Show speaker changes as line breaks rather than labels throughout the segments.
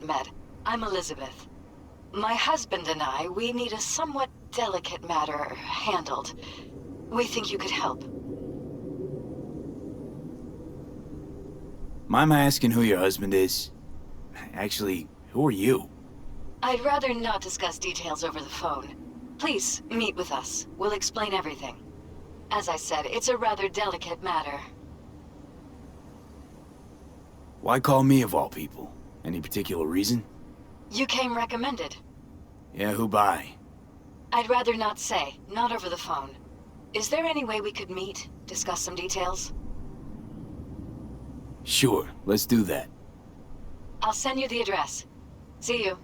haven't met, I'm Elizabeth. My husband and I, we need a somewhat delicate matter handled. We think you could help.
Mind my asking who your husband is? Actually, who are you?
I'd rather not discuss details over the phone. Please, meet with us. We'll explain everything. As I said, it's a rather delicate matter.
Why call me of all people? Any particular reason?
You came recommended.
Yeah, who by?
I'd rather not say, not over the phone. Is there any way we could meet, discuss some details?
Sure, let's do that.
I'll send you the address. See you.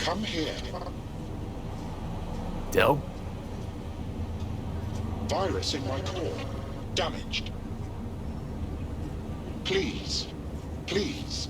Come here.
Del?
Virus in my core. Damaged. Please. Please.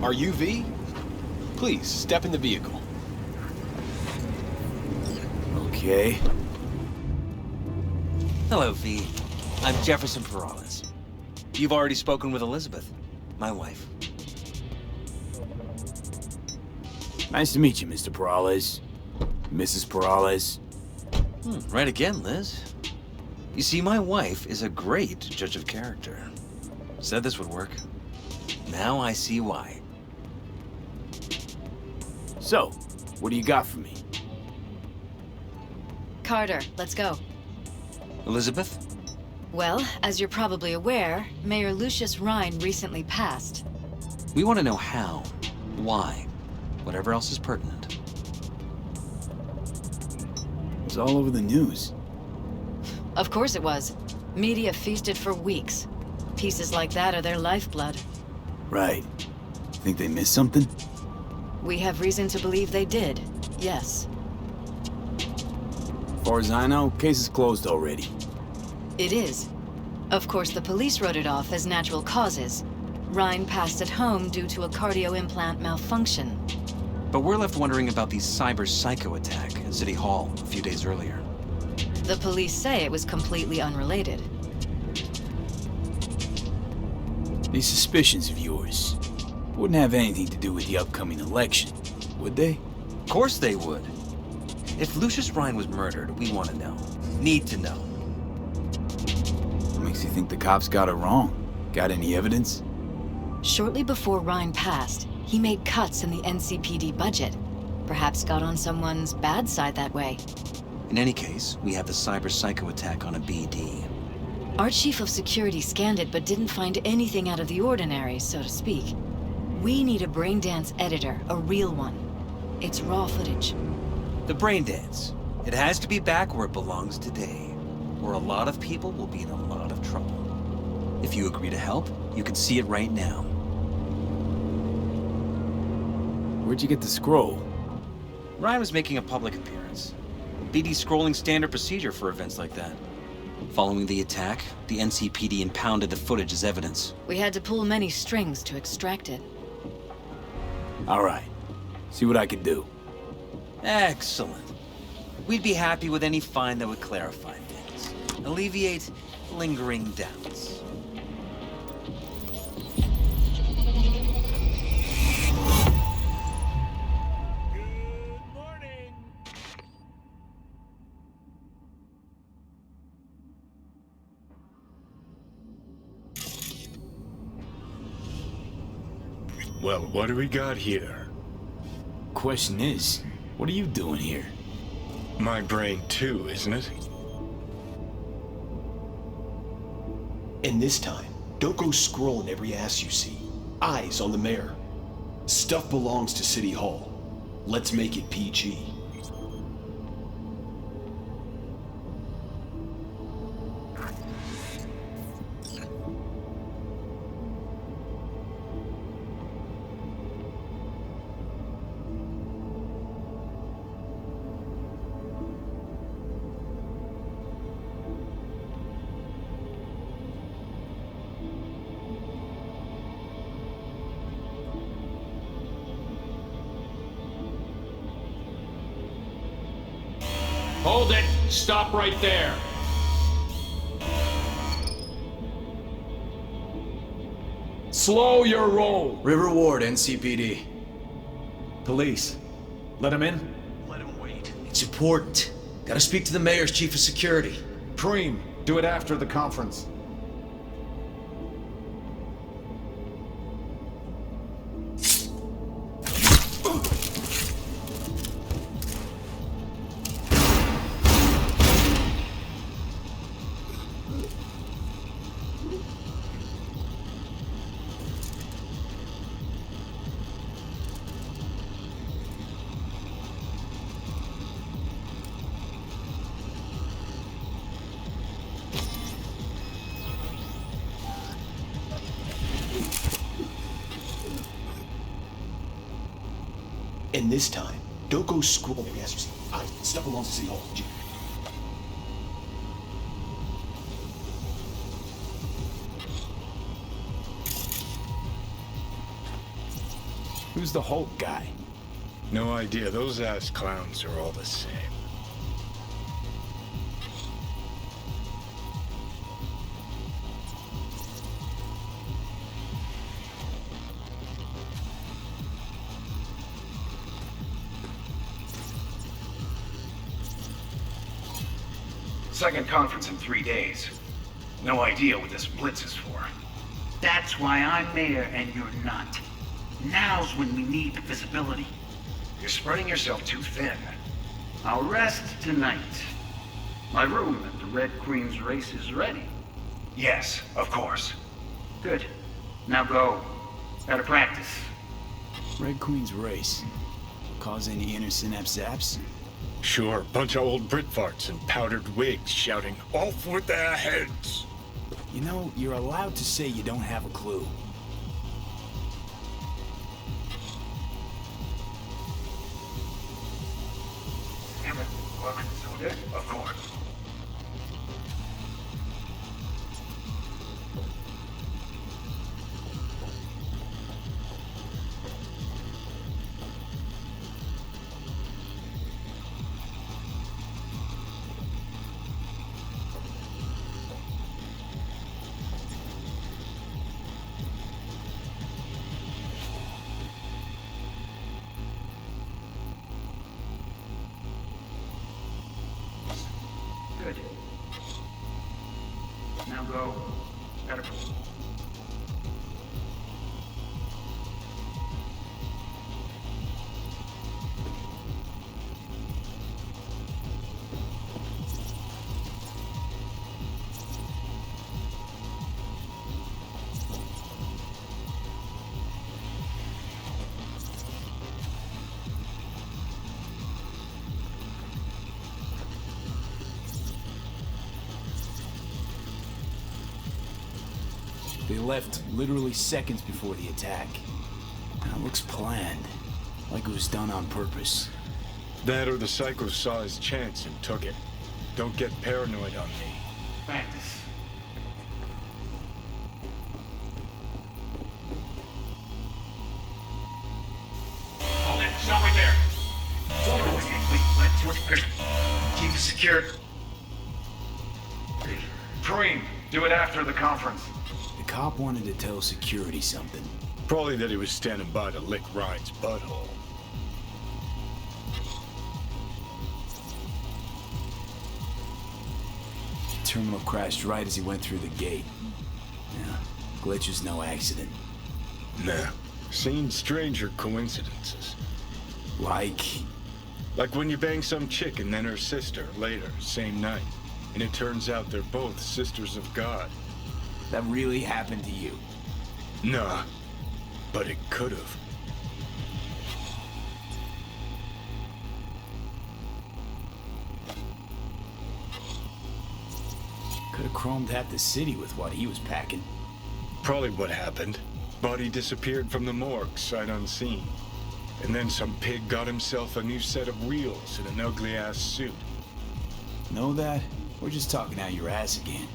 Are you V? Please, step in the vehicle.
Okay.
Hello, V. I'm Jefferson Peralezes. You've already spoken with Elizabeth, my wife.
Nice to meet you, Mr. Peralez. Mrs. Peralez.
Right again, Liz. You see, my wife is a great judge of character. Said this would work. Now I see why.
So, what do you got for me?
Carter, let's go.
Elizabeth?
Well, as you're probably aware, Mayor Lucius Rhine recently passed.
We want to know how, why, whatever else is pertinent.
was all over the news.
Of course it was. Media feasted for weeks. Pieces like that are their lifeblood.
Right. Think they missed something?
We have reason to believe they did, yes.
As far as I know, case is closed already.
It is. Of course, the police wrote it off as natural causes. Ryan passed at home due to a cardio implant malfunction.
But we're left wondering about the cyber psycho attack at City Hall a few days earlier.
The police say it was completely unrelated.
These suspicions of yours wouldn't have anything to do with the upcoming election, would they?
Of course they would. If Lucius Ryan was murdered, we want to know. Need to know.
What makes you think the cops got it wrong? Got any evidence?
Shortly before Ryan passed, he made cuts in the NCPD budget. Perhaps got on someone's bad side that way.
In any case, we have the cyber psycho attack on a BD.
Our chief of security scanned it but didn't find anything out of the ordinary, so to speak. We need a braindance editor, a real one. It's raw footage.
The brain dance. It has to be back where it belongs today, or a lot of people will be in a lot of trouble. If you agree to help, you can see it right now.
Where'd you get the scroll?
Ryan was making a public appearance. BD scrolling standard procedure for events like that. Following the attack, the NCPD impounded the footage as evidence.
We had to pull many strings to extract it.
All right. See what I can do.
Excellent. We'd be happy with any find that would clarify things, alleviate lingering doubts.
Well, what do we got here?
Question is, what are you doing here?
My brain too, isn't it?
And this time, don't go scrolling every ass you see. Eyes on the mayor. Stuff belongs to City Hall. Let's make it PG.
Hold it! Stop right there! Slow your roll!
River Ward, NCPD. Police. Let him in?
Let him wait.
It's important. Gotta speak to the mayor's chief of security.
Preem, do it after the conference.
And this time, don't go scrolling every ass you see. Eyes, stuff belongs to City Hall.
Who's the Hulk guy?
No idea. Those ass clowns are all the same.
Second conference in 3 days. No idea what this blitz is for.
That's why I'm mayor and you're not. Now's when we need visibility.
You're spreading yourself too thin.
I'll rest tonight. My room at the Red Queen's race is ready.
Yes, of course.
Good. Now go. Gotta practice.
Red Queen's race. Cause any inner synapse zaps?
Sure, bunch of old Brit farts in powdered wigs shouting, "Off with their heads!"
You know, you're allowed to say you don't have a clue.
Damn it. Look, so dead? Of course.
Good. Now go. Gotta go.
They left literally seconds before the attack. That looks planned. Like it was done on purpose.
That or the psycho saw his chance and took it. Don't get paranoid on me.
Practice.
Hold it. Stop right there. Wait. Keep it secured.
Preem, do it after the conference.
The cop wanted to tell security something.
Probably that he was standing by to lick Ryan's butthole.
The terminal crashed right as he went through the gate. Yeah, glitch was no accident.
Nah. Seen stranger coincidences.
Like
when you bang some chick and then her sister later, same night. And it turns out they're both sisters of God.
that really happened to you.
Nah, but it could've.
Could have chromed half the city with what he was packing.
Probably what happened. Body disappeared from the morgue, sight unseen. And then some pig got himself a new set of wheels and an ugly-ass suit.
Know that? We're just talking out your ass again.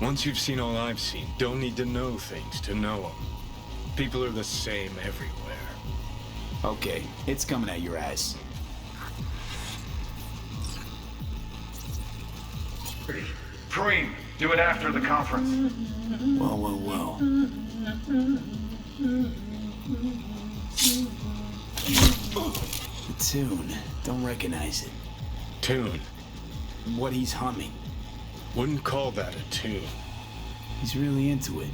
Once you've seen all I've seen, don't need to know things to know them. People are the same everywhere.
Okay, it's coming out your ass.
Preem, do it after the conference.
Whoa, whoa, whoa. The tune. Don't recognize it.
Tune.
What he's humming.
Wouldn't call that a tune.
He's really into it.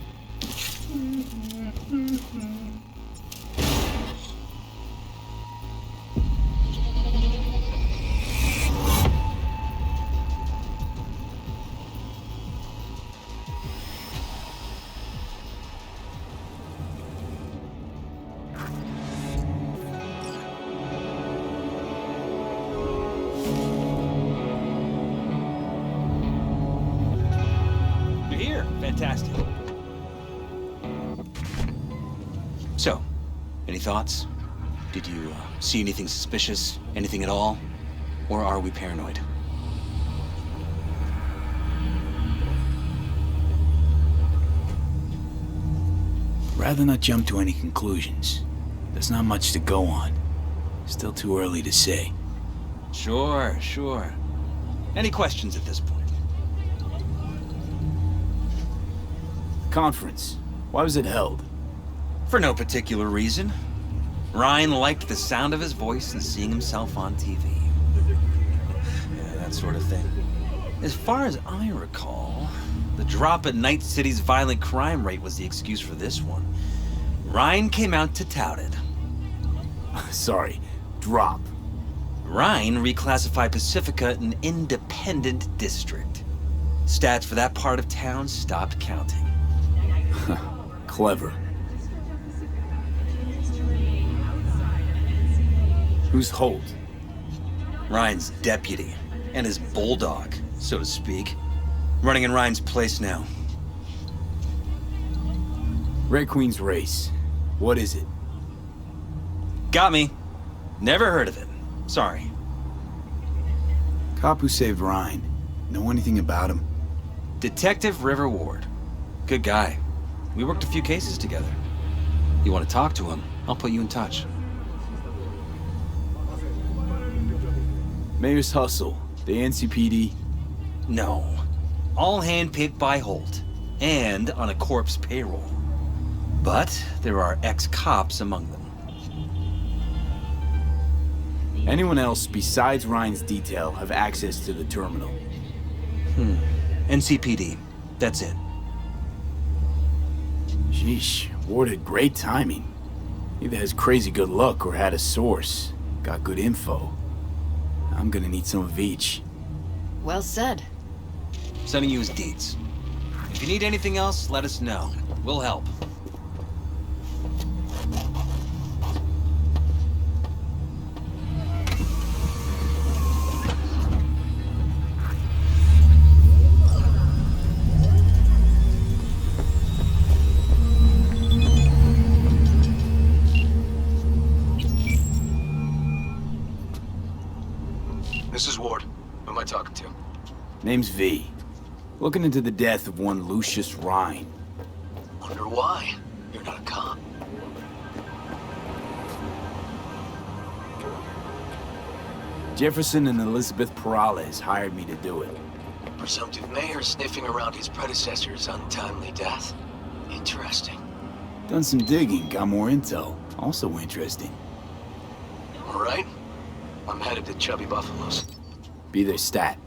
Fantastic. So, any thoughts? Did you see anything suspicious? Anything at all? Or are we paranoid?
Rather not jump to any conclusions. There's not much to go on. Still too early to say.
Sure. Any questions at this point?
Conference. Why was it held?
For no particular reason. Ryan liked the sound of his voice and seeing himself on TV. Yeah, that sort of thing. As far as I recall, the drop in Night City's violent crime rate was the excuse for this one. Ryan came out to tout it.
Sorry, drop.
Ryan reclassified Pacifica an independent district. Stats for that part of town stopped counting.
Clever. Who's Holt?
Ryan's deputy, and his bulldog, so to speak. Running in Ryan's place now.
Red Queen's race. What is it?
Got me. Never heard of it. Sorry.
Cop who saved Ryan. Know anything about him?
Detective River Ward. Good guy. We worked a few cases together. You want to talk to him, I'll put you in touch.
Mayor's Hustle. The NCPD?
No. All handpicked by Holt. And on a corpse payroll. But there are ex-cops among them.
Anyone else besides Ryan's detail have access to the terminal?
NCPD. That's it.
Sheesh, Ward had great timing. Either has crazy good luck or had a source. Got good info. I'm gonna need some of each.
Well said.
Sending you his deeds. If you need anything else, let us know. We'll help.
This is Ward. Who am I talking to?
Name's V. Looking into the death of one Lucius Ryan.
Wonder why? You're not a cop.
Jefferson and Elizabeth Peralez hired me to do it.
Presumptive mayor sniffing around his predecessor's untimely death. Interesting.
Done some digging, got more intel. Also interesting.
All right. I'm headed to Chubby Buffaloes.
Be their stat.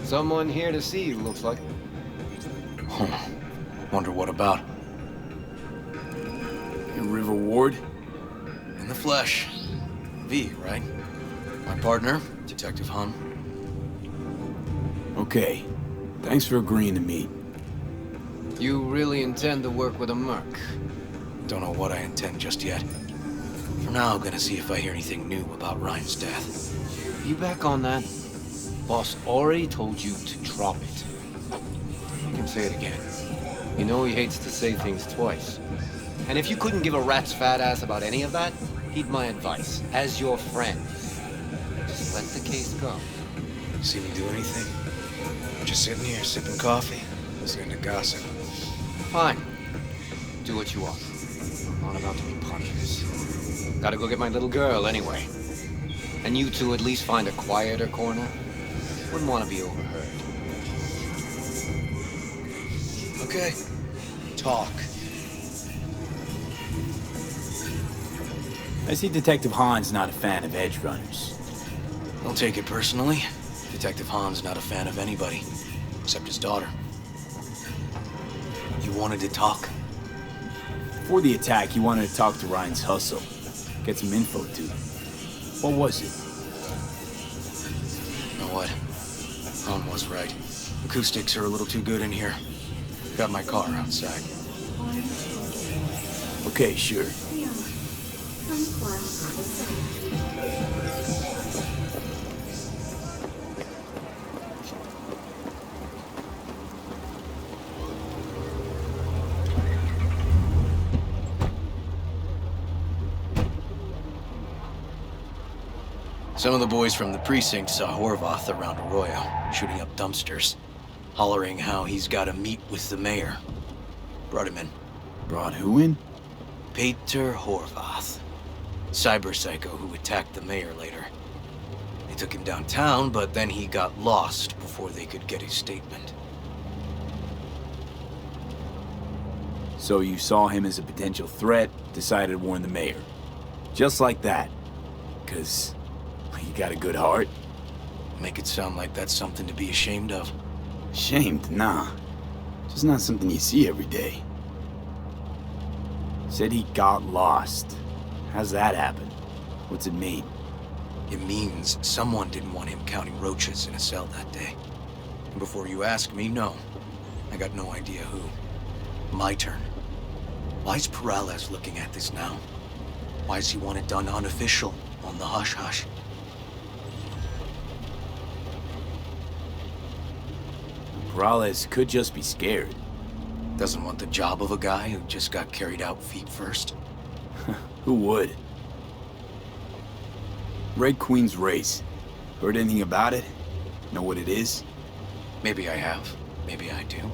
Someone here to see you, looks like.
Wonder what about?
Hey, River Ward?
In the flesh. V, right? My partner, Detective Hahn.
Okay. Thanks for agreeing to meet.
You really intend to work with a merc?
Don't know what I intend just yet. For now, I'm gonna see if I hear anything new about Ryan's death.
You back on that? Boss already told you to drop it.
You can say it again.
You know he hates to say things twice. And if you couldn't give a rat's fat ass about any of that, heed my advice. As your friend, just let the case go.
See me do anything? Just sitting here, sipping coffee, listening to gossip.
Fine. Do what you want. I'm not about to be punished. Gotta go get my little girl anyway. And you two at least find a quieter corner. Wouldn't want to be overheard.
Okay. Talk.
I see Detective Hahn's not a fan of edge runners.
Don't take it personally. Detective Hahn's not a fan of anybody, except his daughter. You wanted to talk?
Before the attack, he wanted to talk to Ryan's Hustle. Get some info too. What was it?
You know what? Hahn was right. Acoustics are a little too good in here. Got my car outside.
Okay, sure.
Some of the boys from the precinct saw Horvath around Arroyo, shooting up dumpsters, hollering how he's got to meet with the mayor. Brought him in.
Brought who in?
Peter Horvath. Cyber psycho who attacked the mayor later. They took him downtown, but then he got lost before they could get his statement.
So you saw him as a potential threat, decided to warn the mayor. Just like that. 'Cause you got a good heart?
Make it sound like that's something to be ashamed of.
Ashamed? Nah. Just not something you see every day. Said he got lost. How's that happen? What's it mean?
It means someone didn't want him counting roaches in a cell that day. And before you ask me, no. I got no idea who. My turn. Why's Peralez looking at this now? Why does he want it done unofficial, on the hush-hush?
Peralez could just be scared.
Doesn't want the job of a guy who just got carried out feet first.
Who would? Red Queen's race. Heard anything about it? Know what it is?
Maybe I have. Maybe I do.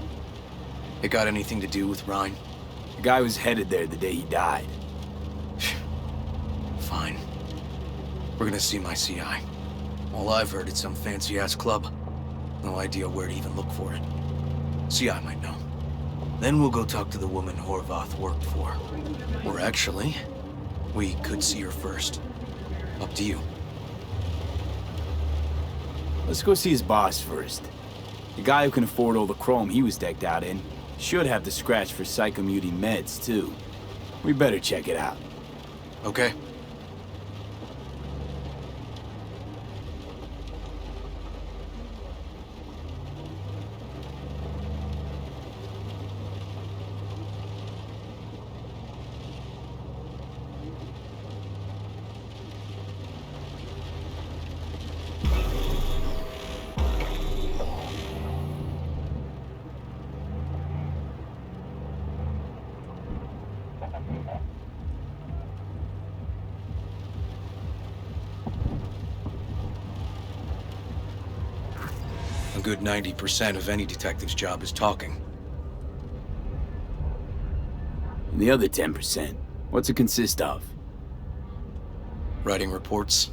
It got anything to do with Rhine?
The guy was headed there the day he died.
Fine. We're gonna see my CI. All I've heard is some fancy-ass club. No idea where to even look for it. CI might know. Then we'll go talk to the woman Horvath worked for. Or actually, we could see her first. Up to you.
Let's go see his boss first. The guy who can afford all the chrome he was decked out in should have the scratch for psychomuting meds, too. We better check it out.
Okay. A good 90% of any detective's job is talking.
And the other 10%, what's it consist of?
Writing reports.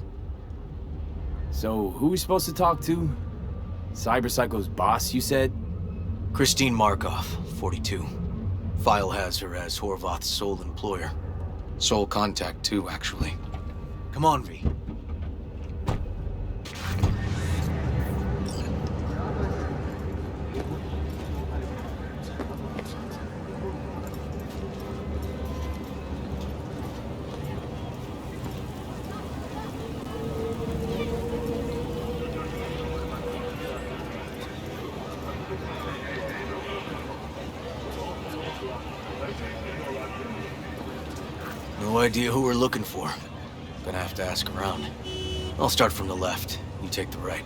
So, who are we supposed to talk to? Cyber Psycho's boss, you said?
Christine Markov, 42. File has her as Horvath's sole employer. Sole contact, too, actually. Come on, V. No idea who we're looking for. Gonna have to ask around. I'll start from the left. You take the right.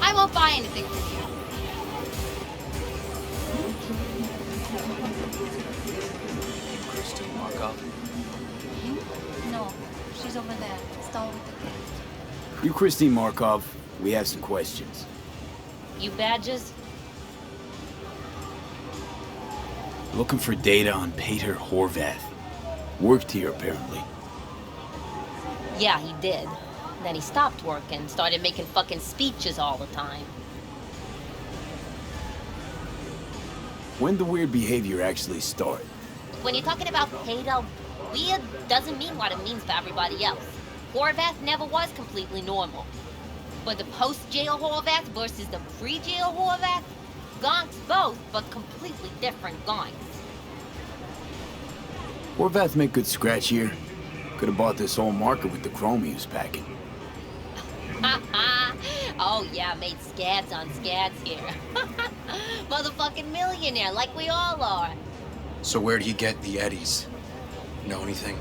I won't buy anything from you.
Christine Markov?
No, she's over there. Stall with the gate.
You Christine Markov, we have some questions.
You badges?
Looking for data on Peter Horvath. Worked here, apparently.
Yeah, he did. Then he stopped working, started making fucking speeches all the time.
When the weird behavior actually start?
When you're talking about Peter, weird doesn't mean what it means for everybody else. Horvath never was completely normal. But the post-jail Horvath versus the pre-jail Horvath? Gonks both, but completely different gonks.
Horvath make good scratch here. Could have bought this whole market with the chrome he was packing.
Oh yeah, made scads on scads here. Motherfucking millionaire, like we all are.
So where do you get the eddies? Know anything?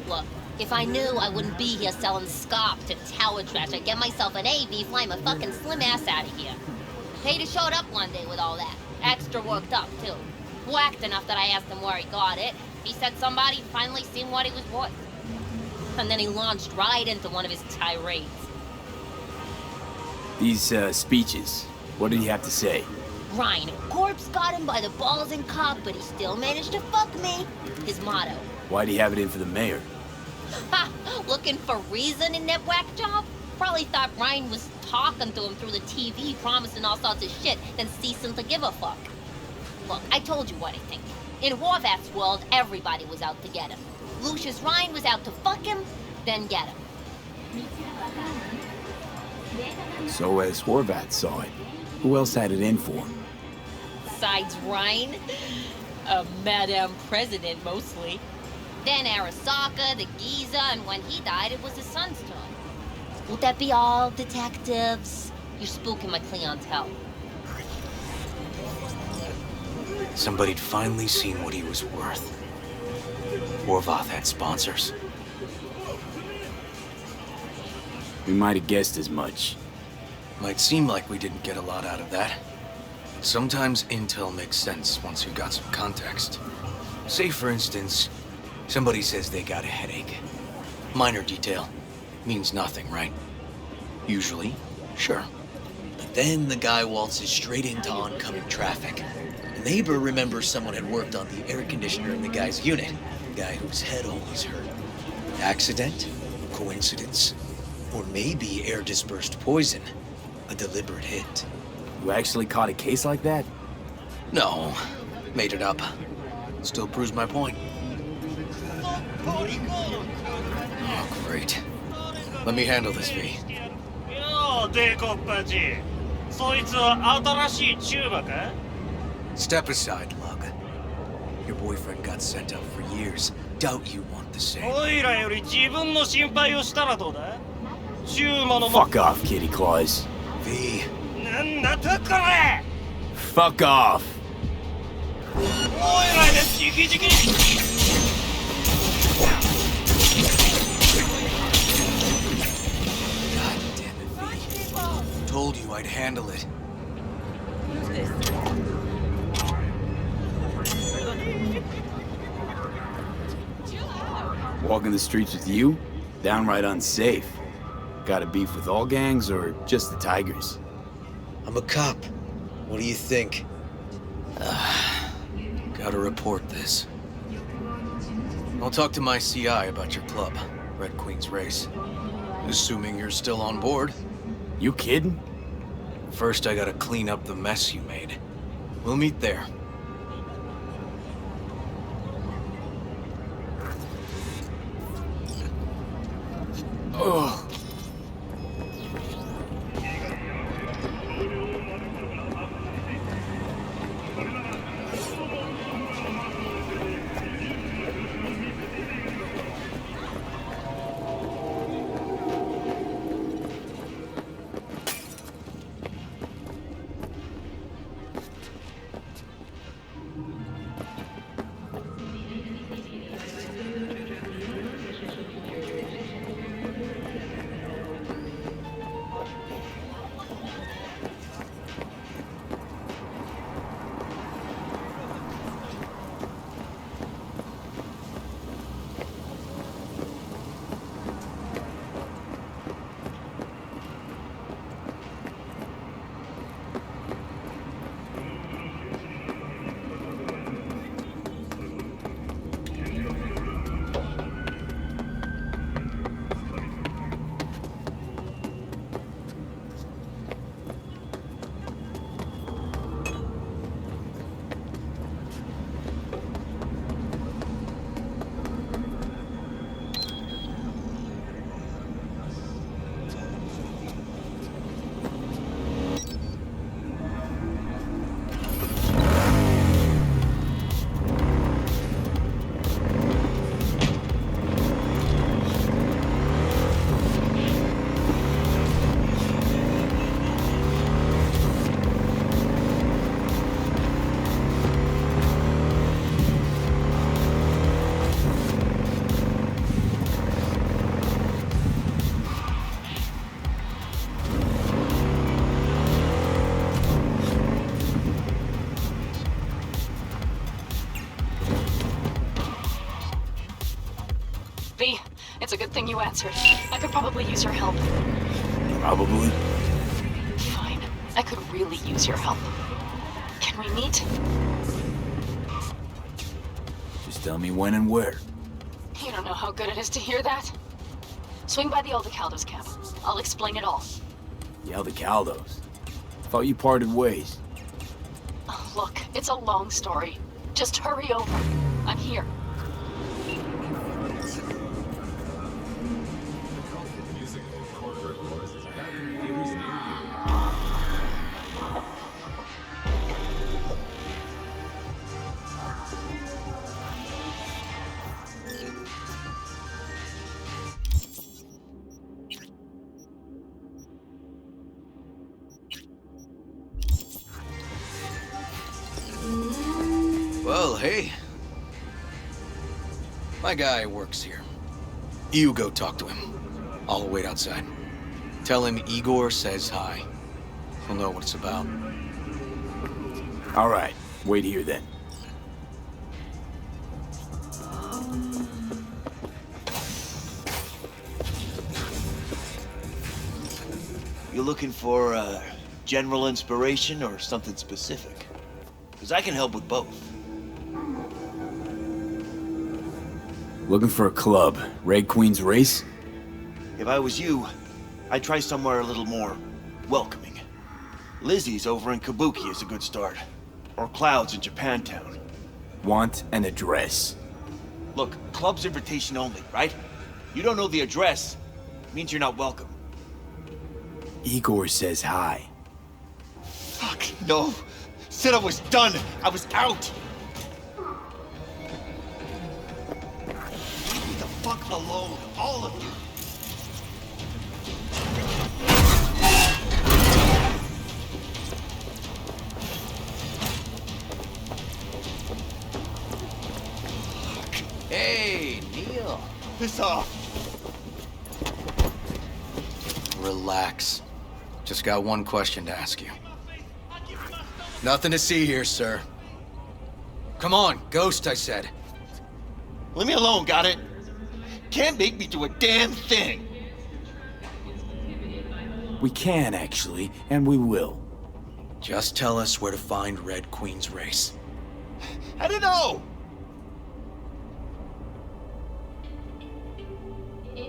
Look, if I knew, I wouldn't be here selling scop to tower trash. I'd get myself an AV, fly my fucking slim ass out of here. Peter showed up one day with all that. Extra worked up, too. Whacked enough that I asked him where he got it. He said somebody finally seen what he was worth. And then he launched right into one of his tirades.
These, speeches, what did he have to say?
Ryan, corpse got him by the balls and cock, but he still managed to fuck me. His motto.
Why'd he have it in for the mayor?
Ha! Looking for reason in that whack job? Probably thought Ryan was talking to him through the TV, promising all sorts of shit, then ceasing to give a fuck. Look, I told you what I think. In Horvath's world, everybody was out to get him. Lucius Ryan was out to fuck him, then get him.
So as Horvath saw it, who else had it in for him?
Besides Ryan, a Madame President mostly. Then Arasaka, the Giza, and when he died, it was his son's turn. Would that be all, detectives? You're spooking my clientele.
Somebody'd finally seen what he was worth. Horvath had sponsors.
We might have guessed as much.
Might seem like we didn't get a lot out of that. Sometimes intel makes sense once you've got some context. Say, for instance, somebody says they got a headache. Minor detail. Means nothing, right? Usually, sure. But then the guy waltzes straight into oncoming traffic. The neighbor remembers someone had worked on the air conditioner in the guy's unit. The guy whose head always hurt. Accident? Coincidence? Or maybe air-dispersed poison. A deliberate hit.
You actually caught a case like that?
No. Made it up. Still proves my point. Oh, great. Let me handle this, V. Step aside, Lug. Your boyfriend got sent out for years. Doubt you want the same.
Fuck off, Kitty Claus.
V.
Fuck off.
God damn it, V. Told you I'd handle it.
Walking the streets with you? Downright unsafe. Got a beef with all gangs or just the Tigers?
I'm a cop. What do you think? Gotta report this. I'll talk to my CI about your club, Red Queen's Race. Assuming you're still on board.
You kidding?
First, I gotta clean up the mess you made. We'll meet there.
Ugh.
answered. I could probably use your help.
Probably.
Fine. I could really use your help. Can we meet?
Just tell me when and where.
You don't know how good it is to hear that. Swing by the Aldecaldos camp. I'll explain it all.
The Aldecaldos? Thought you parted ways.
Oh, look, it's a long story. Just hurry over. I'm here.
Well, hey. My guy works here. You go talk to him. I'll wait outside. Tell him Igor says hi. He'll know what it's about.
All right, wait here then.
You looking for general inspiration or something specific? Because I can help with both.
Looking for a club. Red Queen's Race?
If I was you, I'd try somewhere a little more welcoming. Lizzie's over in Kabuki is a good start. Or Cloud's in Japantown.
Want an address.
Look, club's invitation only, right? You don't know the address. Means you're not welcome.
Igor says hi.
Fuck, no. Said I was done. I was out. Leave me the fuck alone, all of you.
Hey, Neil.
Piss off.
Relax. Just got one question to ask you. Nothing to see here, sir. Come on, Ghost, I said.
Leave me alone, got it? Can't make me do a damn thing.
We can, actually, and we will.
Just tell us where to find Red Queen's Race.
I don't know.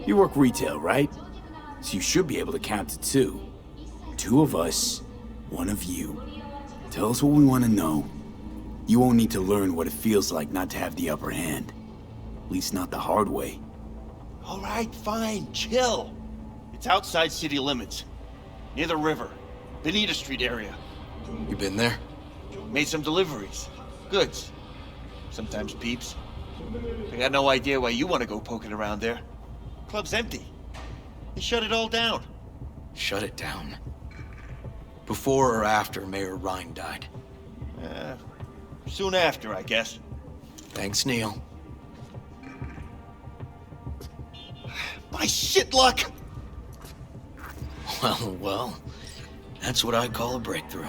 You work retail, right? So you should be able to count to two. Two of us, one of you. Tell us what we want to know. You won't need to learn what it feels like not to have the upper hand. At least not the hard way.
All right, fine, chill. It's outside city limits. Near the river. Benita Street area.
You been there?
Made some deliveries. Goods. Sometimes peeps. I got no idea why you want to go poking around there. Club's empty. They shut it all down.
Shut it down? Before or after Mayor Rhine died?
Soon after, I guess.
Thanks, Neil.
My shit luck!
Well, that's what I call a breakthrough.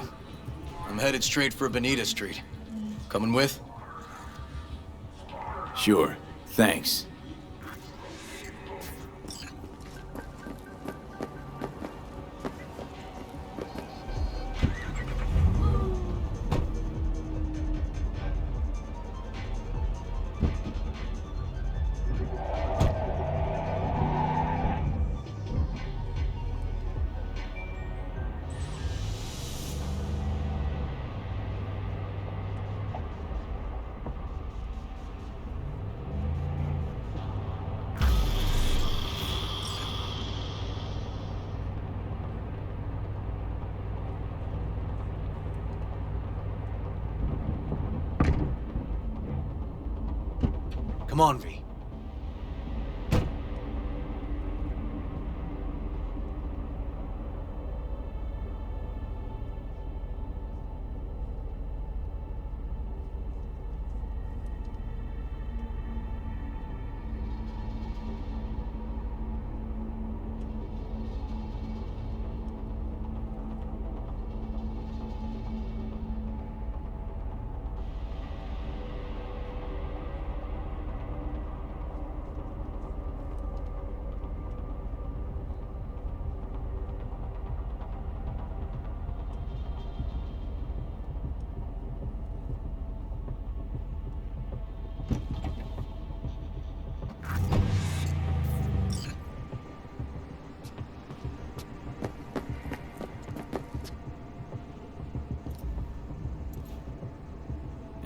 I'm headed straight for Benita Street. Coming with?
Sure, thanks.
Come on, V.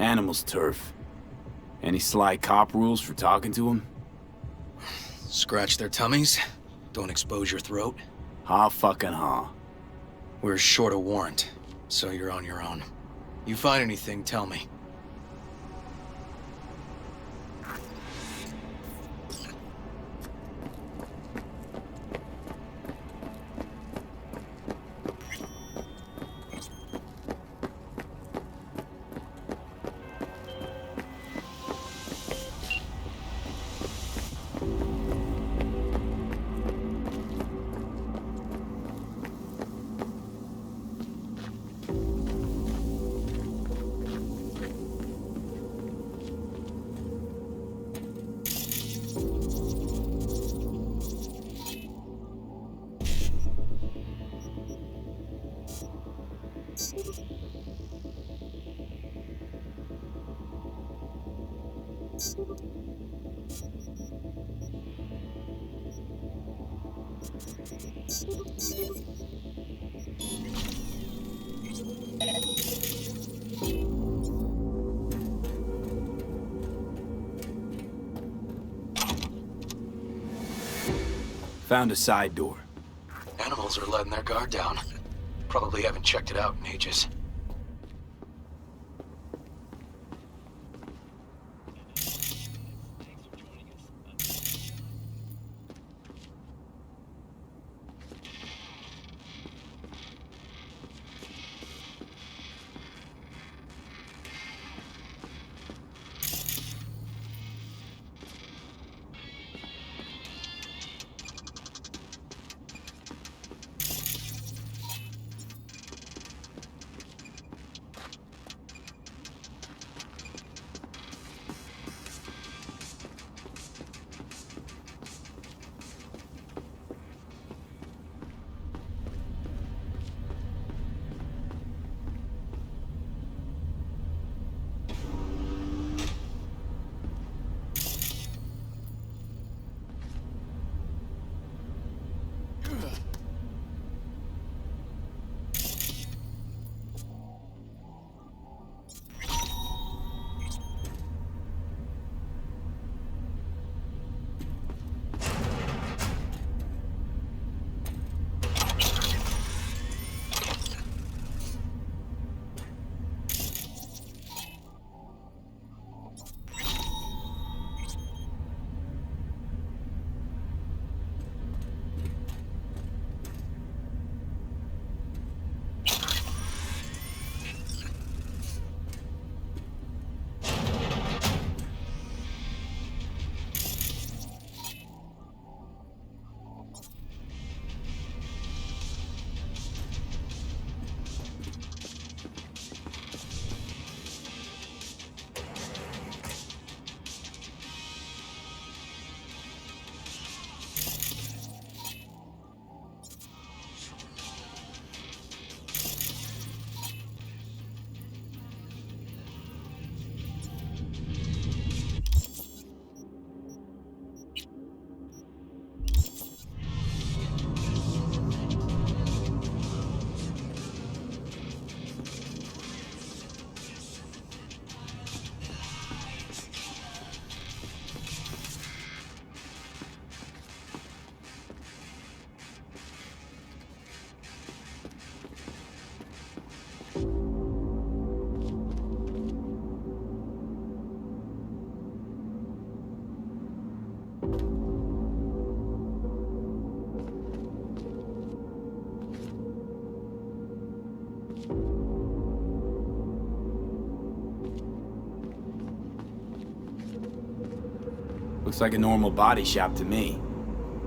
animal's turf. Any sly cop rules for talking to him?
Scratch their tummies, don't expose your throat.
Ha fucking ha.
We're short a warrant, so you're on your own. You find anything, tell me.
Found a side door.
Animals are letting their guard down. Probably haven't checked it out in ages.
Looks like a normal body shop to me.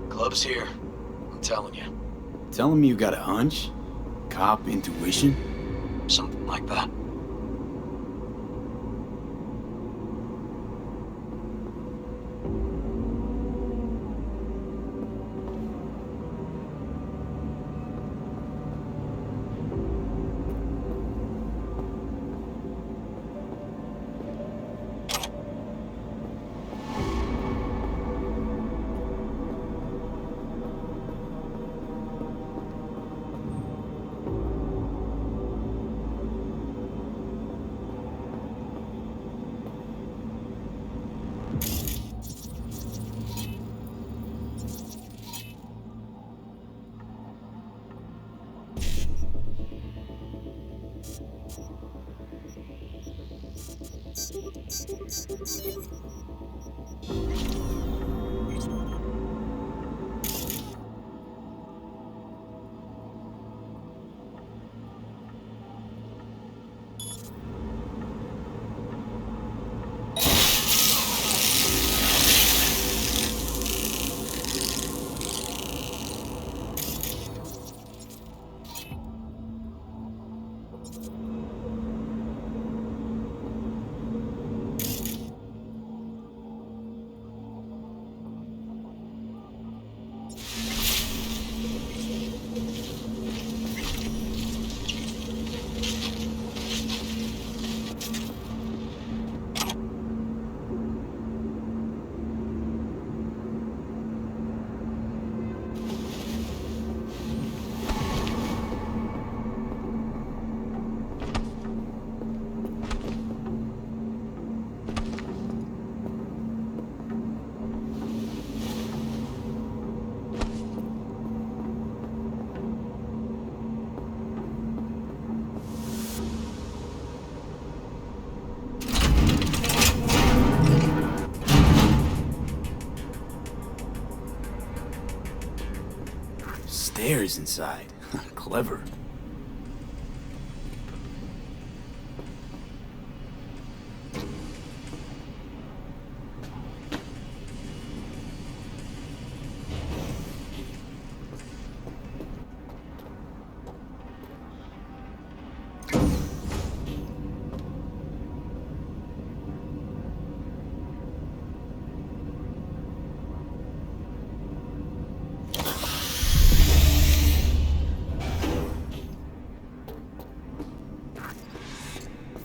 Club's here. I'm telling you.
Telling me you got a hunch? Cop intuition?
Something like that.
Stairs inside. Clever.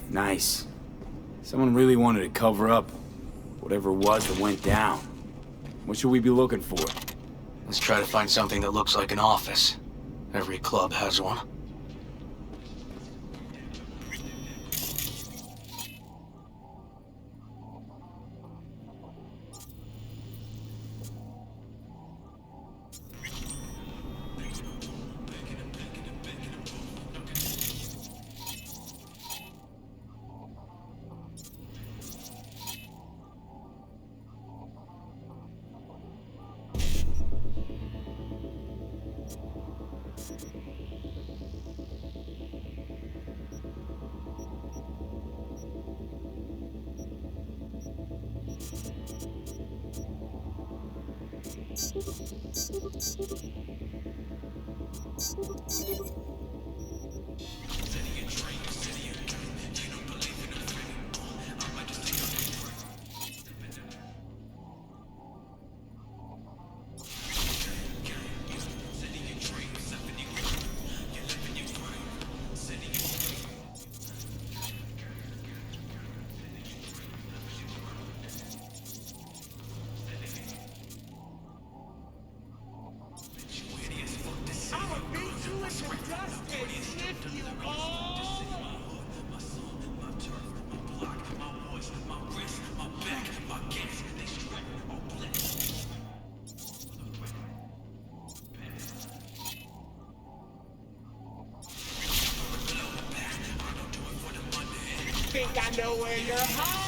Nice. Someone really wanted to cover up whatever it was that went down. What should we be looking for?
Let's try to find something that looks like an office. Every club has one.
Think I know where you're hiding?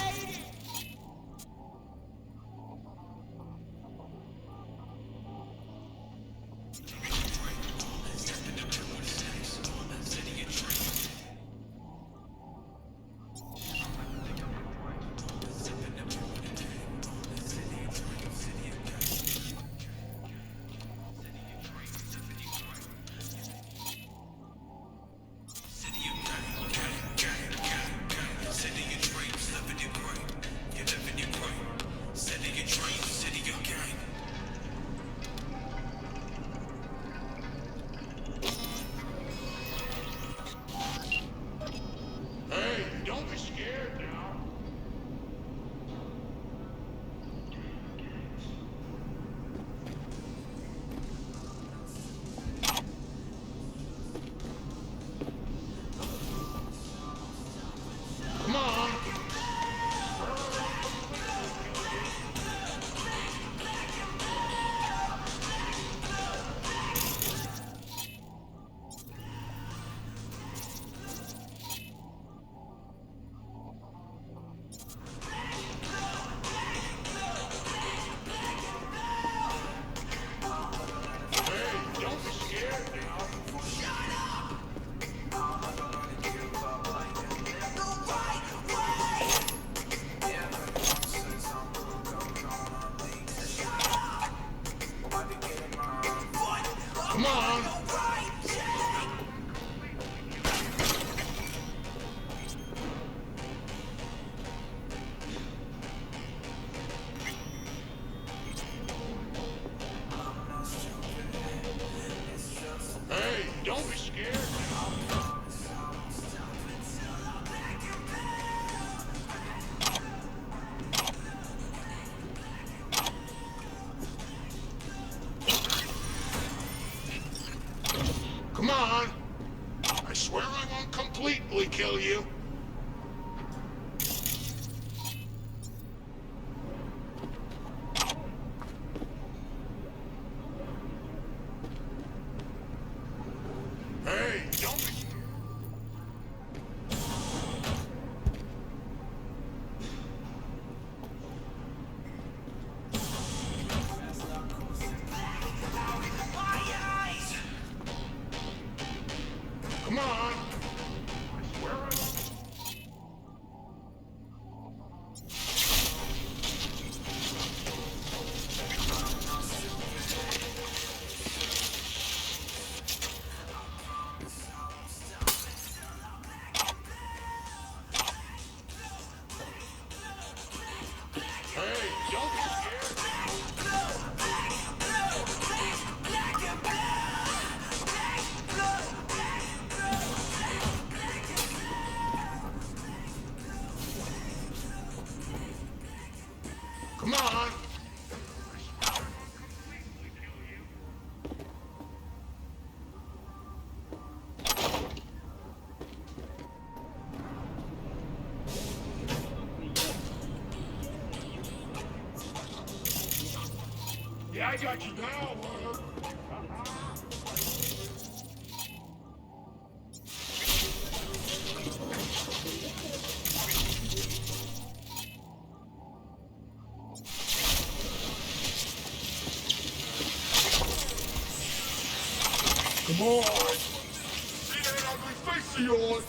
City of dreams, left in the
Come on. I swear I won't completely kill you. Hey, don't be... Come on. I swear I won't... Hey, don't be scared. Come on. Yeah, I got you now, Warner. Come on! See that ugly face of yours?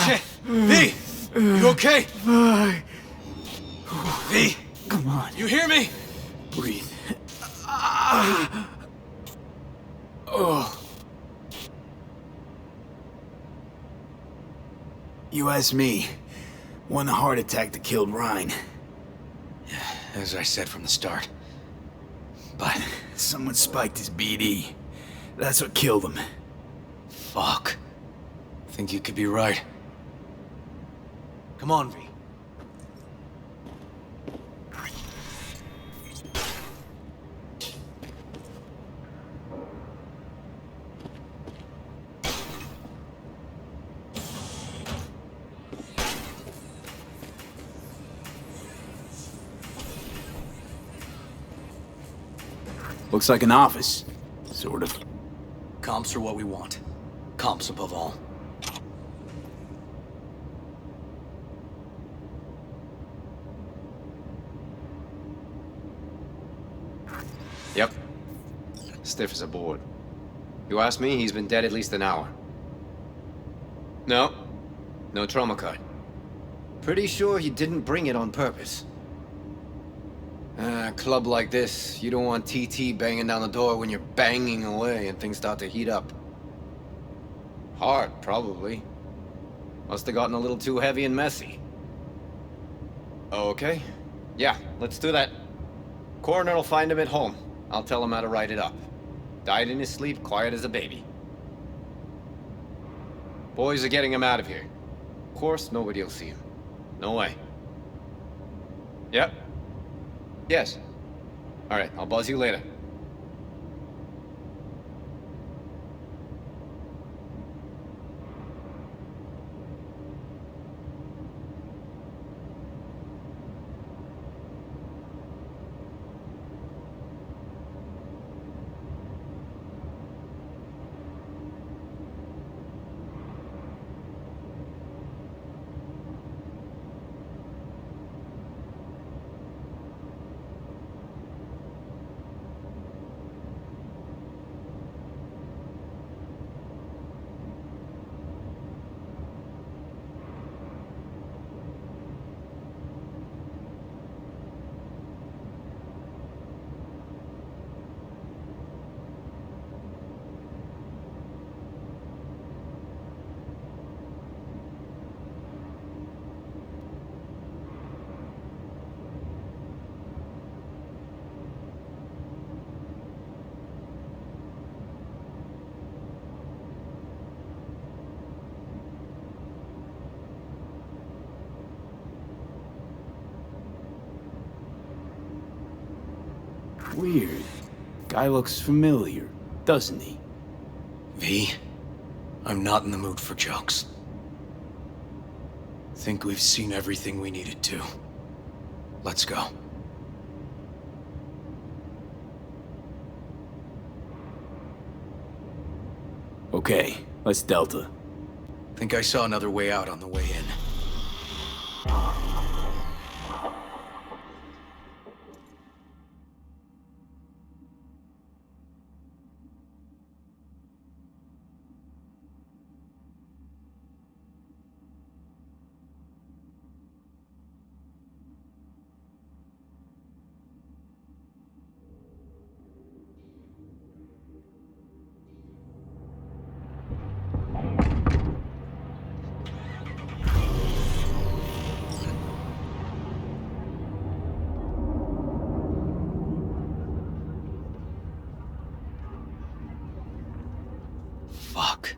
Shit! V! You okay? V!
Come on.
You hear me?
Breathe. Oh. You asked me. Won the heart attack that killed Ryan.
As I said from the start. But
someone spiked his BD. That's what killed him.
Fuck. Think you could be right. Come on, V.
Looks like an office. Sort of.
Comps are what we want. Comps above all.
Yep. Stiff as a board. You ask me, he's been dead at least an hour. No. No trauma card. Pretty sure he didn't bring it on purpose. A club like this, you don't want TT banging down the door when you're banging away and things start to heat up. Hard, probably. Must have gotten a little too heavy and messy. Okay. Yeah, let's do that. Coroner will find him at home. I'll tell him how to write it up. Died in his sleep, quiet as a baby. Boys are getting him out of here. Of course, nobody will see him. No way. Yep. Yes. All right, I'll buzz you later.
Weird. Guy looks familiar, doesn't he?
V, I'm not in the mood for jokes. Think we've seen everything we needed to. Let's go.
Okay, let's Delta.
Think I saw another way out on the way in. Fuck.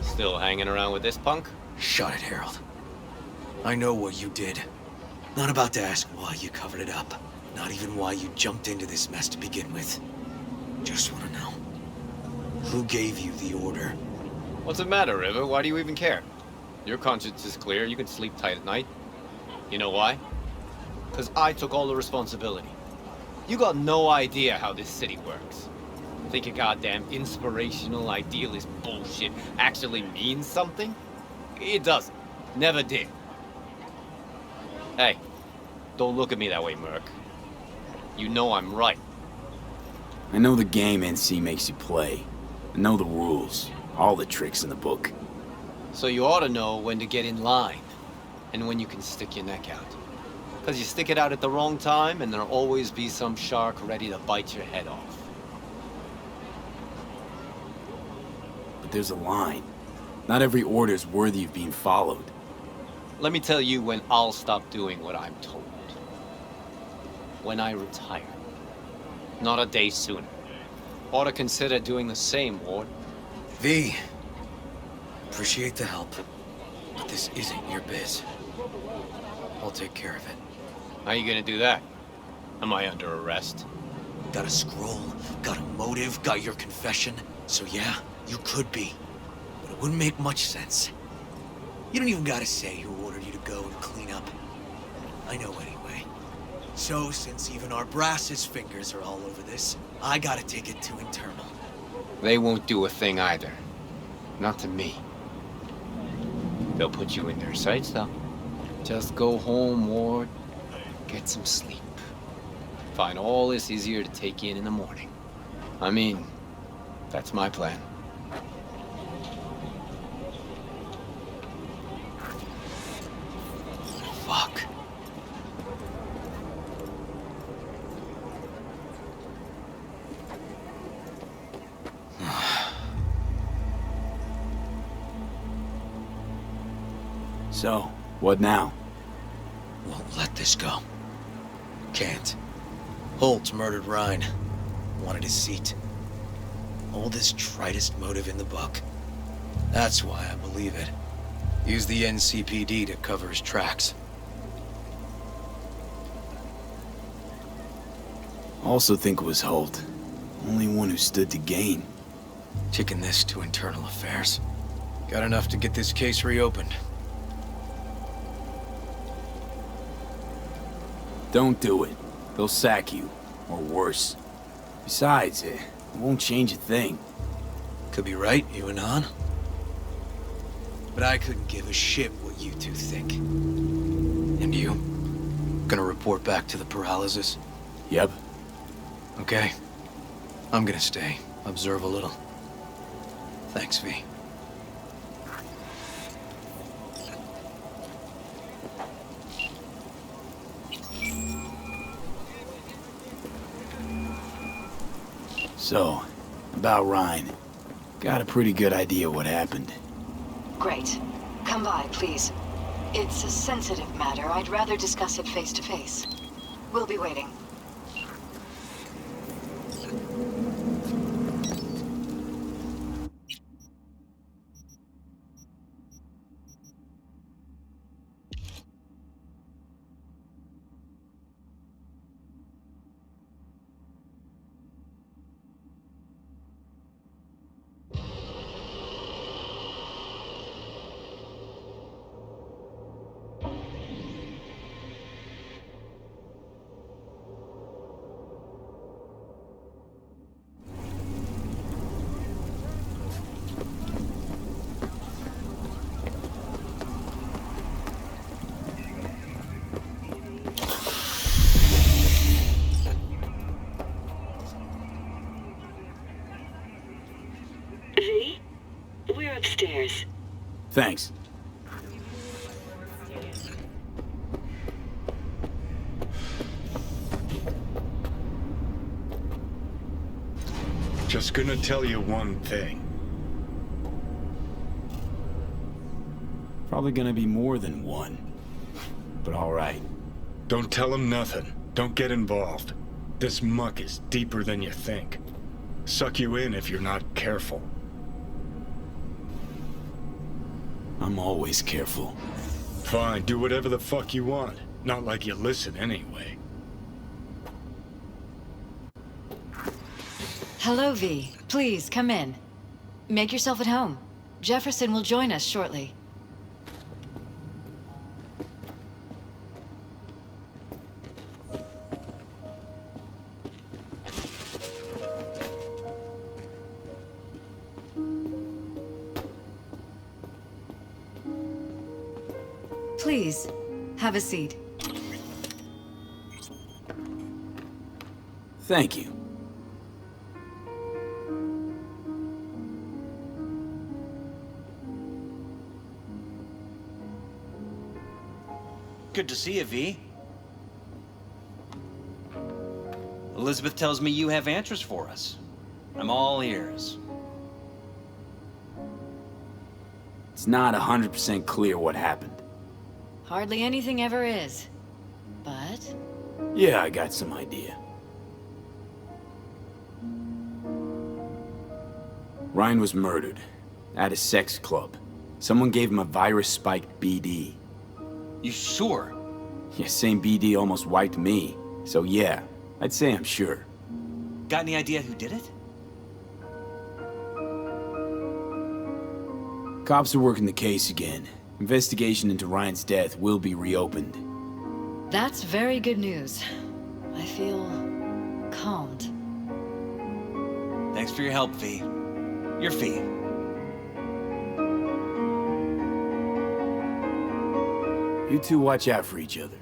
Still hanging around with this punk?
Shut it, Harold. I know what you did. Not about to ask why you covered it up. Not even why you jumped into this mess to begin with. Just want to know. Who gave you the order?
What's the matter, River? Why do you even care? Your conscience is clear. You can sleep tight at night. You know why? Because I took all the responsibility. You got no idea how this city works. Think your goddamn inspirational, idealist bullshit actually means something? It doesn't. Never did. Hey, don't look at me that way, Merc. You know I'm right.
I know the game NC makes you play. I know the rules. All the tricks in the book.
So you ought to know when to get in line, and when you can stick your neck out. Because you stick it out at the wrong time, and there'll always be some shark ready to bite your head off.
But there's a line. Not every order is worthy of being followed.
Let me tell you when I'll stop doing what I'm told. When I retire. Not a day sooner. Ought to consider doing the same, Ward.
V, appreciate the help, but this isn't your biz. I'll take care of it.
How you gonna do that? Am I under arrest?
Got a scroll, got a motive, got your confession. So yeah, you could be. But it wouldn't make much sense. You don't even gotta say who ordered you to go and clean up. I know anyway. So, since even our brass's fingers are all over this, I gotta take it to internal.
They won't do a thing either. Not to me. They'll put you in their sights, though. Just go home, Ward. Get some sleep. Find all this easier to take in the morning. I mean, That's my plan.
Fuck.
So, what now?
Won't let this go. Can't. Holt's murdered Ryan. Wanted his seat. Oldest, tritest motive in the book. That's why I believe it. Use the NCPD to cover his tracks.
Also think it was Holt. Only one who stood to gain.
Kicking this to internal affairs. Got enough to get this case reopened.
Don't do it. They'll sack you. Or worse. Besides, it won't change a thing.
Could be right, you and Han. But I couldn't give a shit what you two think. And you? Gonna report back to the Peralezes?
Yep.
Okay. I'm gonna stay. Observe a little. Thanks, V.
So, about Ryan. Got a pretty good idea what happened.
Great. Come by, please. It's a sensitive matter. I'd rather discuss it face to face. We'll be waiting.
V? We're upstairs.
Thanks.
Just gonna tell you one thing.
Probably gonna be more than one. But alright.
Don't tell him nothing. Don't get involved. This muck is deeper than you think. Suck you in if you're not careful.
I'm always careful.
Fine, do whatever the fuck you want. Not like you listen anyway.
Hello, V. Please, come in. Make yourself at home. Jefferson will join us shortly. Please, have a seat.
Thank you.
Good to see you, V. Elizabeth tells me you have answers for us. I'm all ears.
It's not 100% clear what happened.
Hardly anything ever is. But...
Yeah, I got some idea. Ryan was murdered. At a sex club. Someone gave him a virus-spiked BD.
You sure?
Yeah, same BD almost wiped me. So yeah, I'd say I'm sure.
Got any idea who did it?
Cops are working the case again. Investigation into Ryan's death will be reopened.
that's very good news. I feel... calmed.
Thanks for your help, V. Your fee.
You two watch out for each other.